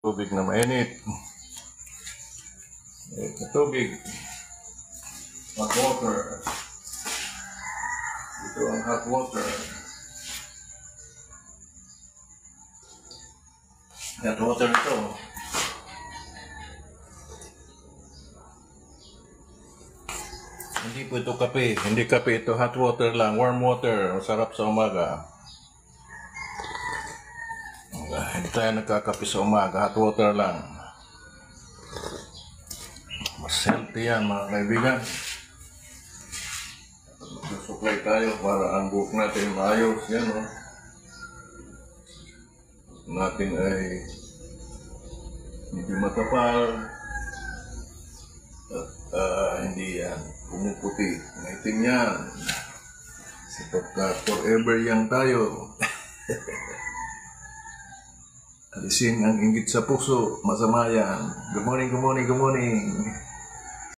Tubig na mainit. Ito tubig. Hot water. Ito ang hot water. Hot water ito. Hindi po ito kape. Hindi kape. Ito hot water lang. Warm water. Masarap sa umaga. Hindi tayo nagkakape sa umaga. Hot water lang. Mas healthy yan mga kaibigan. Magsusupply tayo para ang buhok natin maayos. Yan o. Natin ay hindi matapal. At hindi yan pumuputi. Maitim yan. Sapagkat forever young tayo. Alisin ang inggit sa puso. Masama yan. Good morning, good morning, good morning.